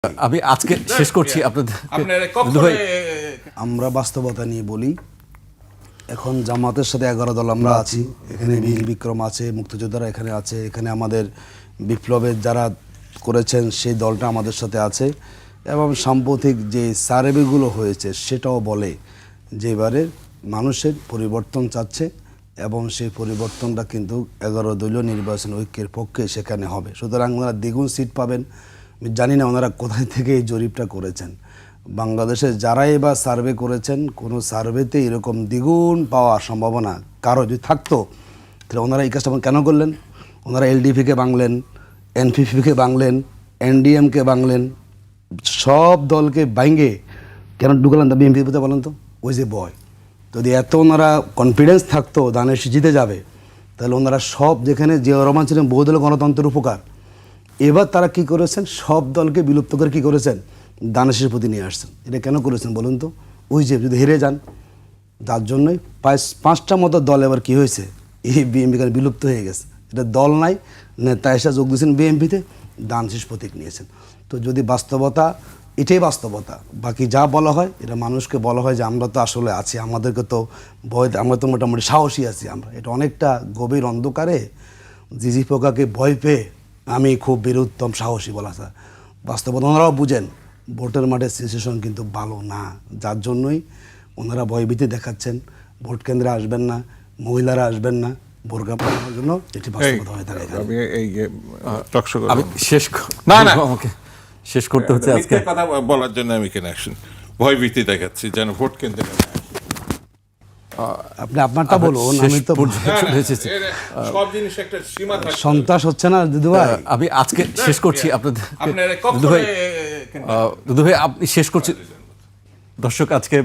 আমি আজকে শেষ করছি আপনাদের। আমরা বাস্তবতা নিয়ে বলি, এখন জামাতের সাথে 11 দল আমরা আছি। এখানে বীর বিক্রম আছে, মুক্তিযোদ্ধারা এখানে আছে, এখানে আমাদের বিপ্লবের যারা করেছেন সেই দলটা আমাদের সাথে আছে। এবং সাম্প্রতিক যে সার্ভেগুলো হয়েছে সেটাও বলে যে এবারে মানুষের পরিবর্তন চাচ্ছে এবং সেই পরিবর্তনটা কিন্তু 11 দলীয় নির্বাচন ঐক্যের পক্ষে সেখানে হবে। সুতরাং ওনারা দ্বিগুণ সিট পাবেন। আমি জানি না ওনারা কোথায় থেকে এই জরিপটা করেছেন। বাংলাদেশে যারাই এবার সার্ভে করেছেন, কোনো সার্ভেতে এরকম দ্বিগুণ পাওয়ার সম্ভাবনা কারো যদি থাকতো তাহলে ওনারা এই কাজটা কেন করলেন? ওনারা এলডিপিকে ভাঙলেন, এনপিপিকে ভাঙলেন, এনডিএমকে ভাঙলেন, সব দলকে ভাঙে কেন ঢুকলেন তা বিএনপিতে বলেন তো? ওই যে বয়, যদি এত ওনারা কনফিডেন্স থাকতো দানেশ জিতে যাবে তাহলে ওনারা সব, যেখানে জিয়াউর রহমান ছিলেন বহুদল গণতন্ত্রের উপকার, এবার তারা কি করেছেন? সব দলকে বিলুপ্ত করে কি করেছেন? দানেশের প্রতি নিয়ে আসছেন। এটা কেন করেছেন বলুন তো? ওই যে যদি হেরে যান, তার জন্যই 5টা মতো দল এবার কি হয়েছে, এই বিএনপি বিলুপ্ত হয়ে গেছে। এটা দল নাই, নেতা এসে যোগ দিয়েছেন বিএনপিতে, দানেশের প্রতীক নিয়েছেন। তো যদি বাস্তবতা, এটাই বাস্তবতা। বাকি যা বলা হয় এটা মানুষকে বলা হয় যে আমরা তো আসলে আছি, আমাদেরকে তো ভয়, আমরা তো মোটামুটি সাহসী আছি। আমরা এটা অনেকটা গভীর অন্ধকারে জিজি পোকাকে ভয় পেয়ে আমি খুব বীরুত্তম সাহসী বলা যায়। বাস্তবতা ওনারাও বুঝেন ভোটের মাঠে সিচুয়েশন কিন্তু ভালো না, যার জন্যই ওনারা ভয়ভীতি দেখাচ্ছেন। ভোট কেন্দ্রে আসবেন না, মহিলারা আসবেন না, বোরকা পরানোর জন্য এটি বাস্তবতা হয়ে থাকে। আমি শেষ আমাকে শেষ করতে হচ্ছে আজকে কথা বলার জন্য আমি কেন অ্যাকশন ভয়ভীতি দেখাচ্ছি যেন ভোট কেন্দ্রে আপনি আপনারটা বলুন। আমি তো সব জিনিস একটা সীমা থাকে। সন্ত্রাস হচ্ছে না দিদু ভাই? আমি আজকে শেষ করছি আপনাদের। আপনারা দুদু ভাই আপনি শেষ করছি। দর্শক আজকে